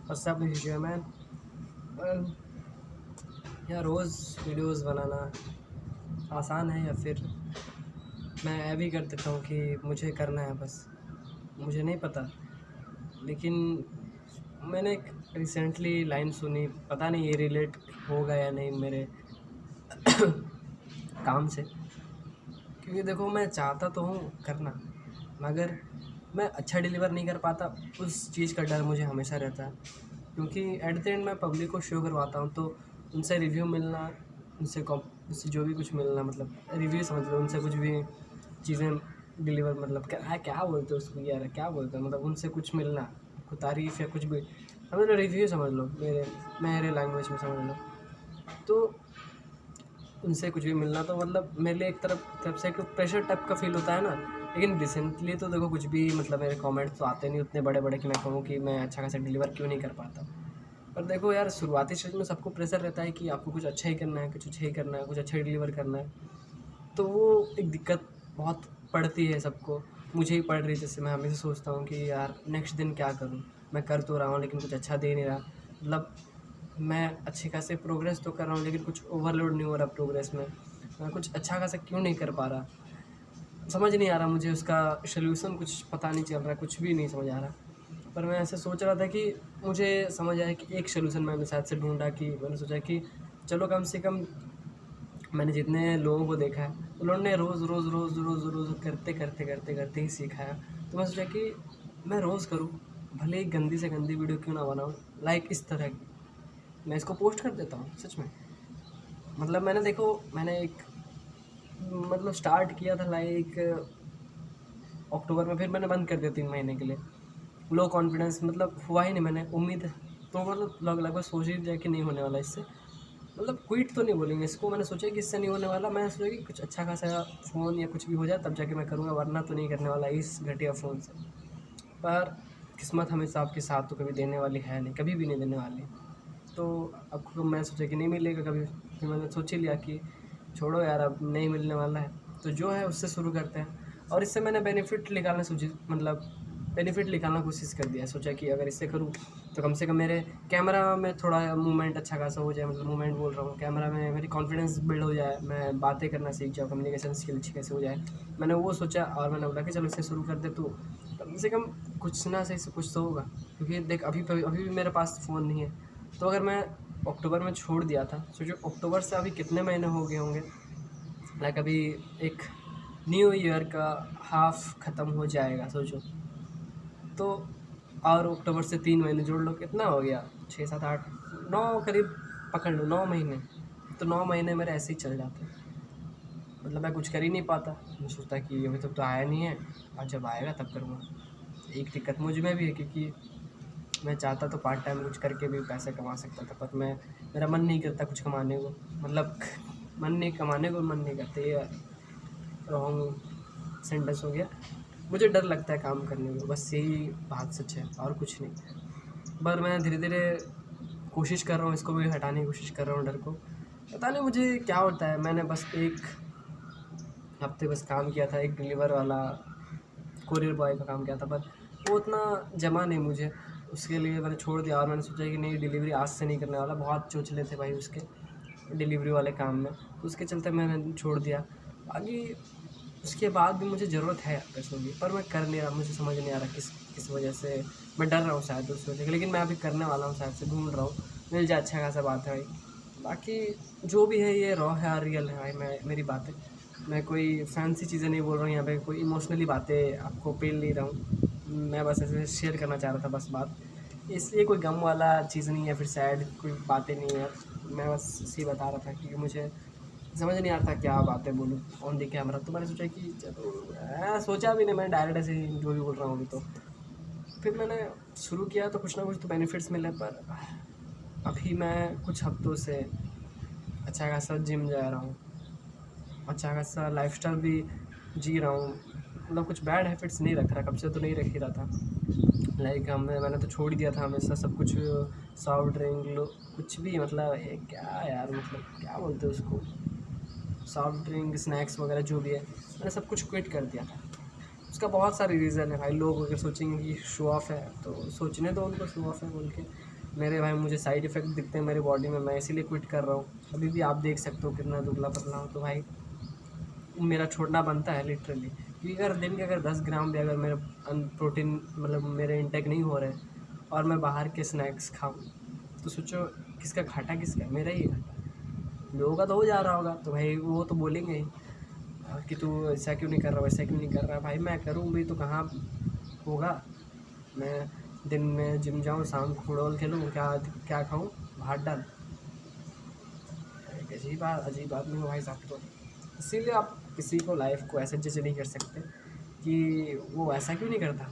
What's up man. या रोज़ videos बनाना आसान है, या फिर मैं ये भी कर देता हूँ कि मुझे करना है, बस मुझे नहीं पता। लेकिन मैंने एक रिसेंटली लाइन सुनी, पता नहीं ये रिलेट होगा या नहीं मेरे काम से, क्योंकि देखो मैं चाहता तो हूँ करना, मगर मैं अच्छा डिलीवर नहीं कर पाता। उस चीज़ का डर मुझे हमेशा रहता है, क्योंकि एट द एंड मैं पब्लिक को शो करवाता हूँ, तो उनसे रिव्यू मिलना, उनसे जो भी कुछ मिलना, मतलब रिव्यू समझ लो, उनसे कुछ भी चीज़ें डिलीवर, मतलब क्या बोलते हो उसको यार, क्या बोलते हैं, मतलब उनसे कुछ मिलना, कोई तारीफ़ या कुछ भी समझ लो, रिव्यू समझ लो, मेरे लैंग्वेज में समझ लो। तो उनसे कुछ भी मिलना तो मतलब मेरे लिए एक तरफ से एक प्रेशर टाइप का फील होता है ना। लेकिन रिसेंटली तो देखो कुछ भी, मतलब मेरे कमेंट्स तो आते नहीं उतने बड़े बड़े कि मैं कहूँ कि मैं अच्छा खासा डिलीवर क्यों नहीं कर पाता। पर देखो यार, शुरुआती स्टेज में सबको प्रेशर रहता है कि आपको कुछ अच्छा ही करना है, कुछ अच्छा ही करना है, कुछ अच्छा ही डिलीवर करना है। तो वो एक दिक्कत बहुत पड़ती है सबको, मुझे ही पड़ रही है। जैसे मैं हमेशा सोचता हूँ कि यार नेक्स्ट दिन क्या करूँ, मैं कर तो रहा हूँ लेकिन कुछ अच्छा दे नहीं रहा। मतलब मैं अच्छी खासी प्रोग्रेस तो कर रहा हूँ, लेकिन कुछ ओवरलोड नहीं हो रहा प्रोग्रेस में। मैं कुछ अच्छा खासा क्यों नहीं कर पा रहा, समझ नहीं आ रहा मुझे उसका सल्यूशन, कुछ पता नहीं चल रहा, कुछ भी नहीं समझ आ रहा। पर मैं ऐसे सोच रहा था कि मुझे समझ आया कि एक सल्यूशन मैंने शायद से ढूंढा, कि मैंने सोचा कि चलो कम से कम मैंने जितने लोगों को देखा है, उन्होंने रोज़ रोज़ रोज़ रोज़ रोज़ करते करते करते करते ही सीखा है। तो मैं सोचा कि मैं रोज़ करूँ, भले ही गंदी से गंदी वीडियो क्यों ना बनाऊँ, लाइक इस तरह की मैं इसको पोस्ट कर देता हूँ सच में। मतलब मैंने एक, मतलब स्टार्ट किया था लाइक अक्टूबर में, फिर मैंने बंद कर दिया 3 महीने के लिए। लो कॉन्फिडेंस, मतलब हुआ ही नहीं, मैंने उम्मीद तो मतलब लगभग सोच ही लिया कि नहीं होने वाला इससे। मतलब क्विट तो नहीं बोलेंगे इसको, मैंने सोचा कि इससे नहीं होने वाला। मैं सोचा कि कुछ अच्छा खासा फ़ोन या कुछ भी हो जाए तब जाके मैं करूँगा, वरना तो नहीं करने वाला इस घटिया फ़ोन से। पर किस्मत हमेशा आपके साथ तो कभी देने वाली है नहीं, कभी भी नहीं देने वाली। तो अब मैं सोचा कि नहीं मिलेगा कभी, फिर मैंने सोच ही लिया कि छोड़ो यार, अब नहीं मिलने वाला है तो जो है उससे शुरू करते हैं। और इससे मैंने बेनिफिट निकालना कोशिश कर दिया। सोचा कि अगर इससे करूँ तो कम से कम मेरे कैमरा में थोड़ा मूवमेंट अच्छा खासा हो जाए, मतलब मूवमेंट बोल रहा हूँ, कैमरा में मेरी कॉन्फिडेंस बिल्ड हो जाए, मैं बातें करना सीख जाऊँ, कम्युनिकेशन स्किल अच्छी कैसे हो जाए। मैंने वो सोचा और मैंने बोला कि चलो इससे शुरू कर दे, तो कम से कम कुछ ना सही से कुछ तो होगा। क्योंकि देख अभी भी मेरे पास फ़ोन नहीं है। तो अगर मैं अक्टूबर में छोड़ दिया था, सोचो अक्टूबर से अभी कितने महीने हो गए होंगे, लाइक अभी एक न्यू ईयर का हाफ ख़त्म हो जाएगा सोचो। तो और अक्टूबर से 3 महीने जोड़ लो, कितना हो गया, 6 7 8 9 करीब पकड़ लो, 9 महीने। तो 9 महीने मेरे ऐसे ही चल जाते, मतलब मैं कुछ कर ही नहीं पाता। मैं सोचता कि अभी तक तो आया नहीं है, और जब आएगा तब करूँगा। एक दिक्कत मुझ में भी है, क्योंकि मैं चाहता तो पार्ट टाइम कुछ करके भी पैसे कमा सकता था, पर मेरा मन नहीं करता कुछ कमाने को, मतलब मन नहीं करता, ये रॉन्ग सेंटेंस हो गया। मुझे डर लगता है काम करने में, बस यही बात सच है और कुछ नहीं। पर मैं धीरे धीरे कोशिश कर रहा हूँ, इसको भी हटाने की कोशिश कर रहा हूँ, डर को। पता नहीं मुझे क्या होता है। मैंने बस 1 हफ्ते बस काम किया था, एक डिलीवर वाला कोरियर बॉय का काम किया था, पर वो उतना जमा नहीं मुझे, उसके लिए मैंने छोड़ दिया। और मैंने सोचा कि नहीं, डिलीवरी आज से नहीं करने वाला, बहुत चोचले थे भाई उसके डिलीवरी वाले काम में, तो उसके चलते मैंने छोड़ दिया। बाकी उसके बाद भी मुझे ज़रूरत है पैसों की, पर मैं कर नहीं रहा, मुझे समझ नहीं आ रहा किस किस वजह से। मैं डर रहा हूँ शायद उस वजह से, लेकिन मैं अभी करने वाला हूँ, शायद से ढूंढ रहा हूँ, मिल जाए अच्छा खासा बात है भाई। बाकी जो भी है ये रॉ है और रियल है भाई। मेरी बातें, मैं कोई फैंसी चीज़ें नहीं बोल रहा हूँ यहाँ पे, कोई इमोशनली बातें आपको पेल नहीं रहा हूँ। मैं बस ऐसे शेयर करना चाह रहा था बस बात, इसलिए कोई गम वाला चीज़ नहीं है, फिर सैड कोई बातें नहीं है। मैं बस इसी बता रहा था कि मुझे समझ नहीं आ रहा था क्या बातें बोलूँ ऑन दी कैमरा। तो मैंने सोचा कि चलो, सोचा भी नहीं, मैं डायरेक्ट ऐसे ही जो भी बोल रहा हूँ अभी। तो फिर मैंने शुरू किया तो कुछ ना कुछ तो बेनिफिट्स मिले, पर अभी मैं कुछ हफ्तों से अच्छा खासा जिम जा रहा हूँ, अच्छा खासा लाइफस्टाइल भी जी रहा हूँ, मतलब कुछ बैड हैबिट्स नहीं रख रहा, कब से तो नहीं रख ही रहा था। लाइक मैंने तो छोड़ ही दिया था हमेशा सब कुछ, सॉफ्ट ड्रिंक लो, कुछ भी, मतलब ये क्या यार, मतलब क्या बोलते हैं उसको, सॉफ्ट ड्रिंक स्नैक्स वगैरह जो भी है, मैंने सब कुछ क्विट कर दिया था। उसका बहुत सारे रीज़न है भाई। लोग अगर सोचेंगे कि शो ऑफ है तो सोचने दो उनको शो ऑफ है बोल के। मेरे भाई मुझे साइड इफ़ेक्ट दिखते हैं मेरी बॉडी में, मैं इसीलिए क्विट कर रहा हूँ। अभी भी आप देख सकते हो कितना दुबला पतला हूँ, तो भाई मेरा छोड़ना बनता है लिटरली। क्योंकि अगर दिन के अगर 10 ग्राम भी अगर मेरे प्रोटीन मतलब मेरे इंटेक नहीं हो रहे और मैं बाहर के स्नैक्स खाऊँ, तो सोचो किसका घाटा, किसका? मेरा ही घाटा। लोगों का तो हो जा रहा होगा, तो भाई वो तो बोलेंगे ही कि तू ऐसा क्यों नहीं कर रहा, वैसा क्यों नहीं कर रहा। भाई मैं करूँ भी तो कहाँ होगा? मैं दिन में जिम जाऊँ, शाम को फुटबॉल खेलूँ, क्या क्या खाऊँ? भात डाल। एक अजीब आदमी हो भाई साहब। तो इसीलिए आप किसी को लाइफ को ऐसे जज नहीं कर सकते कि वो ऐसा क्यों नहीं करता,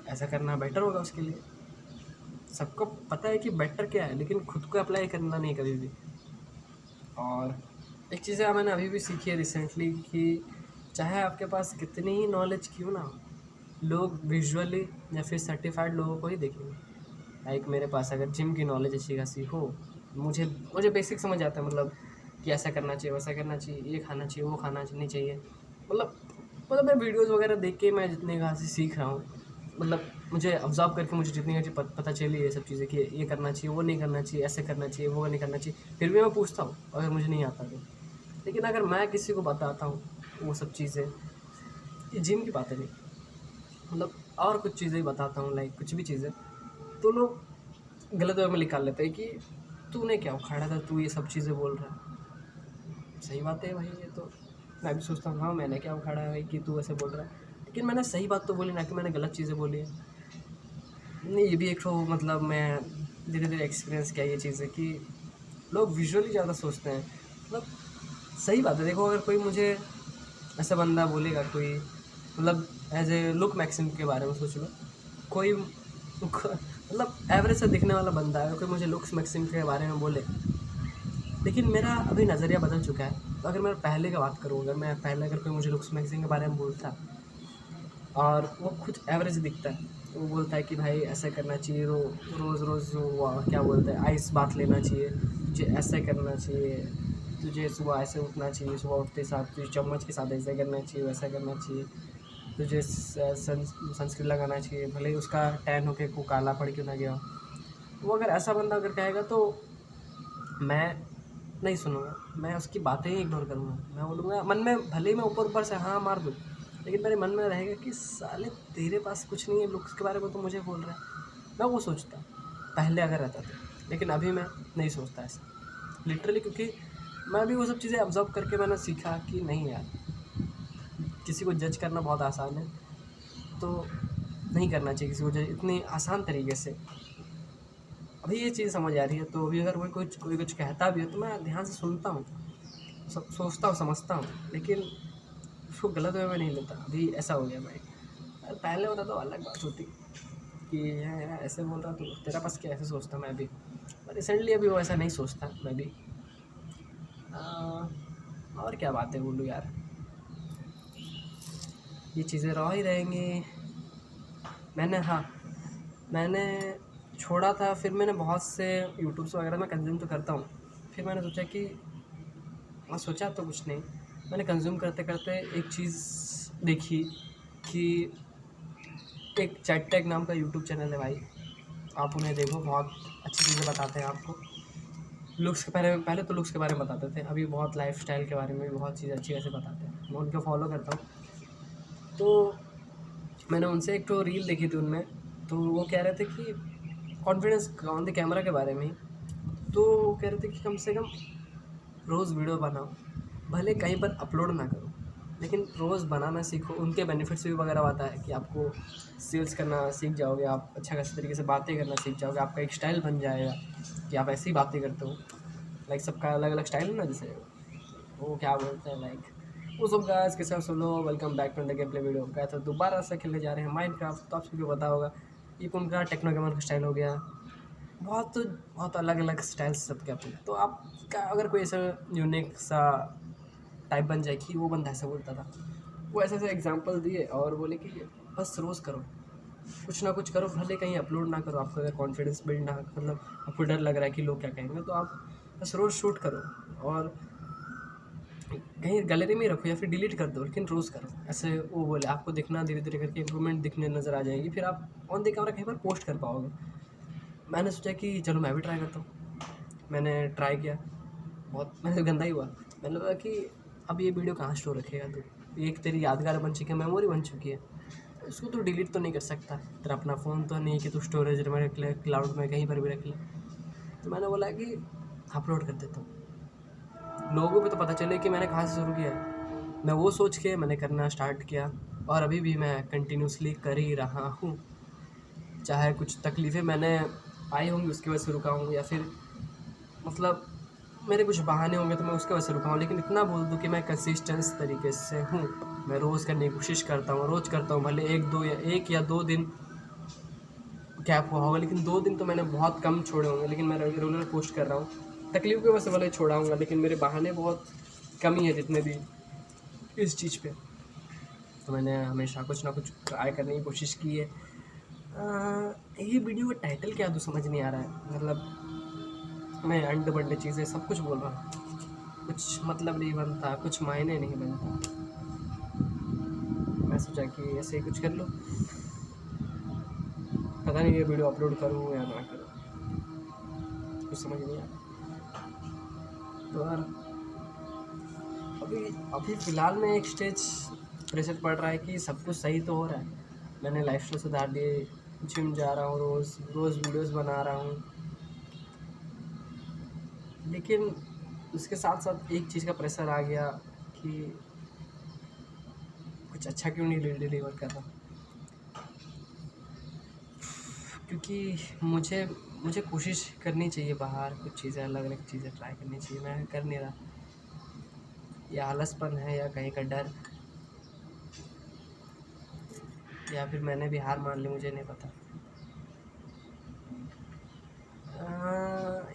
ऐसा करना बेटर होगा उसके लिए। सबको पता है कि बेटर क्या है, लेकिन खुद को अप्लाई करना नहीं कभी भी। और एक चीज़ है मैंने अभी भी सीखी है रिसेंटली कि चाहे आपके पास कितनी ही नॉलेज क्यों ना हो, लोग विजुअली या फिर सर्टिफाइड लोगों को ही देखेंगे। लाइक मेरे पास अगर जिम की नॉलेज अच्छी खासी हो, मुझे मुझे बेसिक समझ आता है, मतलब कि ऐसा करना चाहिए, वैसा करना चाहिए, ये खाना चाहिए, वो खाना नहीं चाहिए। मतलब मैं वीडियोज़ वगैरह देख के मैं जितने खासी सीख रहा हूँ, मतलब मुझे ऑब्ज़र्व करके मुझे जितनी अच्छी पता चली ये सब चीज़ें कि ये करना चाहिए, वो नहीं करना चाहिए, ऐसे करना चाहिए, वो नहीं करना चाहिए, फिर भी मैं पूछता हूँ अगर मुझे नहीं आता तो। लेकिन अगर मैं किसी को बताता हूँ वो सब चीज़ें, ये जिम की बातें नहीं, मतलब और कुछ चीज़ें बताता हूँ, लाइक कुछ भी चीज़ें, तो लोग गलत वे में निकाल लेते हैं कि तूने क्या उखाड़ा था, तू ये सब चीज़ें बोल रहा है। सही बात है भाई, ये तो मैं भी सोचता हूँ हाँ मैंने क्या उखाड़ा है भाई कि तू ऐसे बोल रहा है, लेकिन मैंने सही बात तो बोली ना कि मैंने गलत चीज़ें बोली है। नहीं, ये भी एक तो मतलब मैं धीरे धीरे एक्सपीरियंस किया ये चीज़ है कि लोग विजुअली ज़्यादा सोचते हैं। मतलब सही बात है, देखो अगर कोई मुझे ऐसा बंदा बोलेगा, कोई मतलब एज ए लुक मैक्सिम के बारे में सोच लो, कोई मतलब एवरेज से दिखने वाला बंदा है, कोई मुझे लुक्स मैक्सिम के बारे में बोले, लेकिन मेरा अभी नज़रिया बदल चुका है। तो अगर मैं पहले की बात करूँ, अगर मैं पहले अगर कोई मुझे लुक्स मैक्सिम के बारे में बोलता और वो कुछ एवरेज दिखता है, तो वो बोलता है कि भाई ऐसा करना चाहिए, रोज़ रोज़ वो क्या बोलते हैं आइस बात लेना चाहिए, तुझे ऐसे करना चाहिए, तुझे सुबह ऐसे उठना चाहिए, सुबह उठते साथ तुझे चम्मच के साथ ऐसे करना चाहिए, वैसा करना चाहिए, तुझे सनस्क्रीन लगाना चाहिए, भले ही उसका टैन होके को काला पड़ क्यों ना गया हो। वो अगर ऐसा बंदा अगर कहेगा तो मैं नहीं सुनूंगा, मैं उसकी बातें ही इग्नोर करूँगा। मैं बोलूँगा मन में, भले ही मैं ऊपर ऊपर से हाँ मार दूँ, लेकिन मेरे मन में रहेगा कि साले तेरे पास कुछ नहीं है, लुक्स के बारे में तो मुझे बोल रहा है। मैं वो सोचता पहले अगर रहता तो, लेकिन अभी मैं नहीं सोचता ऐसा लिटरली, क्योंकि मैं भी वो सब चीज़ें ऑब्जर्व करके मैंने सीखा कि नहीं यार, किसी को जज करना बहुत आसान है, तो नहीं करना चाहिए किसी को जज इतनी आसान तरीके से। अभी ये चीज़ समझ आ रही है, तो अभी अगर कोई कुछ कहता भी है तो मैं ध्यान से सुनता हूँ, सोचता हूँ, समझता हूँ, लेकिन उसको गलत वे में नहीं लेता। अभी ऐसा हो गया भाई, अरे पहले होता तो अलग बात होती कि यार ऐसे बोल रहा तू, तेरा पास क्या, ऐसे सोचता मैं भी। रिसेंटली अभी वो ऐसा नहीं सोचता मैं भी। और क्या बातें बोलूँ यार, ये चीज़ें रह ही रहेंगी। मैंने छोड़ा था, फिर मैंने बहुत से यूट्यूब्स वगैरह में कंज्यूम तो करता हूँ। फिर मैंने सोचा कि सोचा तो कुछ नहीं, मैंने कंज्यूम करते करते एक चीज़ देखी कि एक चैट टैग नाम का यूट्यूब चैनल है भाई, आप उन्हें देखो, बहुत अच्छी चीज़ें बताते हैं आपको। लुक्स के पहले तो लुक्स के बारे में बताते थे, अभी बहुत लाइफस्टाइल के बारे में भी बहुत चीज़ें अच्छी ऐसे बताते हैं, मैं उनको फॉलो करता हूँ। तो मैंने उनसे एक तो रील देखी थी उनमें, तो वो कह रहे थे कि कॉन्फिडेंस ऑन द कैमरा के बारे में ही। तो वो कह रहे थे कि कम से कम रोज़ वीडियो बनाओ, भले कहीं पर अपलोड ना करो, लेकिन रोज़ बनाना सीखो। उनके बेनिफिट्स भी वगैरह आता है कि आपको सेल्स करना सीख जाओगे, आप अच्छा खासी तरीके से बातें करना सीख जाओगे, आपका एक स्टाइल बन जाएगा कि आप ऐसी ही बातें करते हो। लाइक सबका अलग अलग स्टाइल है ना, जैसे वो क्या बोलते हैं लाइक वो सब। गाइस कैसे सुनो, welcome back to the game play video. क्या तो दोबारा से खेलने जा रहे हैं माइनक्राफ्ट। तो आप सभी को पता होगा ये उनका टेक्नो गेमर का स्टाइल हो गया। बहुत अलग अलग स्टाइल्स सबके अपने। तो आपका अगर कोई ऐसा यूनिक सा टाइप बन जाए कि वो बंदा ऐसा बोलता था, वो ऐसे ऐसे एग्जांपल दिए और बोले कि बस रोज़ करो, कुछ ना कुछ करो, भले कहीं अपलोड ना करो। आपको अगर कॉन्फिडेंस बिल्ड ना, मतलब आपको डर लग रहा है कि लोग क्या कहेंगे, तो आप बस रोज़ शूट करो और कहीं गैलरी में रखो या फिर डिलीट कर दो, लेकिन रोज़ करो। ऐसे वो बोले आपको दिखना धीरे धीरे करके इम्प्रूवमेंट दिखने नज़र आ जाएगी, फिर आप ऑन द कैमरा कहीं पर पोस्ट कर पाओगे। मैंने सोचा कि चलो मैं भी ट्राई करता हूँ। मैंने ट्राई किया, बहुत मैंने गंदा ही हुआ। मैंने लगा कि अब ये वीडियो कहाँ स्टोर रखेगा तू, ये एक तेरी यादगार बन चुकी है, मेमोरी बन चुकी है, उसको तो डिलीट तो नहीं कर सकता। तेरा अपना फ़ोन तो नहीं कि तू स्टोरेज में रख ले, क्लाउड में कहीं पर भी रख ले। तो मैंने बोला कि अपलोड कर देता हूँ, लोगों को तो पता चले कि मैंने कहाँ से शुरू किया है। मैं वो सोच के मैंने करना स्टार्ट किया, और अभी भी मैं कंटिन्यूसली कर ही रहा हूँ। चाहे कुछ तकलीफ़ें मैंने आई होंगी उसकी वजह से रुका हूँ, या फिर मतलब मेरे कुछ बहाने होंगे तो मैं उसकी वजह से रुका हूँ, लेकिन इतना बोल दूँ कि मैं कंसिस्टेंस तरीके से हूँ। मैं रोज़ करने की कोशिश करता हूँ, रोज़ करता हूँ, भले एक या दो दिन गैप हुआ होगा, लेकिन 2 दिन तो मैंने बहुत कम छोड़े होंगे, लेकिन मैं रेगुलर पोस्ट कर रहा हूँ। तकलीफ की वजह से भले छोड़ा हूँगा, लेकिन मेरे बहाने बहुत कमी है जितने भी इस चीज़ पे। तो मैंने हमेशा कुछ ना कुछ ट्राई करने की कोशिश की है। ये वीडियो का टाइटल क्या तो समझ नहीं आ रहा है, मतलब मैं अंडे बंडे चीज़ें सब कुछ बोल रहा हूँ, कुछ मतलब नहीं बनता, कुछ मायने नहीं बनता। मैं सोचा कि ऐसे ही कुछ कर लो, पता नहीं ये वीडियो अपलोड करूँ या ना करूँ, कुछ समझ नहीं आ रहा। तो यार अभी अभी फ़िलहाल में एक स्टेज प्रेशर पड़ रहा है कि सब कुछ सही तो हो रहा है, मैंने लाइफस्टाइल सुधार दिए, जिम जा रहा हूँ, रोज़ रोज़ वीडियोस बना रहा हूँ, लेकिन उसके साथ साथ एक चीज़ का प्रेशर आ गया कि कुछ अच्छा क्यों नहीं डिलीवर कर रहा। क्योंकि मुझे मुझे कोशिश करनी चाहिए, बाहर कुछ चीज़ें अलग अलग चीज़ें ट्राई करनी चाहिए, मैं कर नहीं रहा। या आलसपन है, या कहीं का डर, या फिर मैंने भी हार मान ली, मुझे नहीं पता।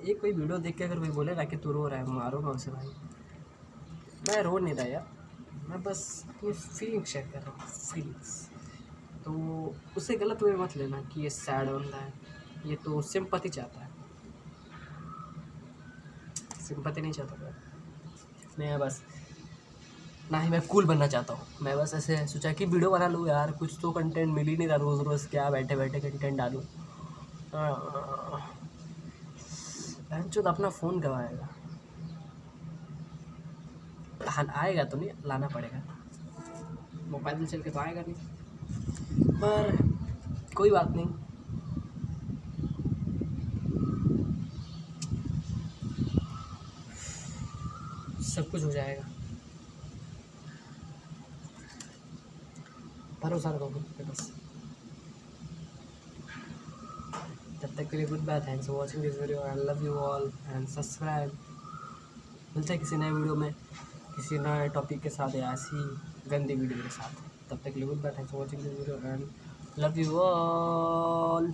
ये कोई वीडियो देख के अगर कोई बोलेगा कि तू रो रहा है, मारूंगा उसे भाई। मैं रो नहीं रहा यार, मैं बस अपनी फीलिंग शेयर कर रहा हूँ, फीलिंग्स। तो उसे गलत वे मत लेना कि ये सैड बंदा है, ये तो सिंपैथी चाहता है, सिंपैथी नहीं चाहता मैं बस, ना ही मैं कूल बनना चाहता हूँ। मैं बस ऐसे सोचा कि वीडियो बना लूँ यार, कुछ तो कंटेंट मिल ही नहीं रहा, रोज़ रोज़ क्या बैठे बैठे कंटेंट डालूँ। तो अपना फ़ोन गवाएगा, आएगा तो नहीं, लाना पड़ेगा, मोबाइल चल के तो आएगा नहीं, पर कोई बात नहीं। सब कुछ हो जाएगा, भरोसा रखो खुद पे बस। तब तक के लिए good bye, thanks for watching this video, I love you all and subscribe. मिलते हैं किसी नए वीडियो में, किसी नए टॉपिक के साथ या ऐसी गंदी वीडियो के साथ। तब तक के लिए good bye, thanks for watching this video and love you all.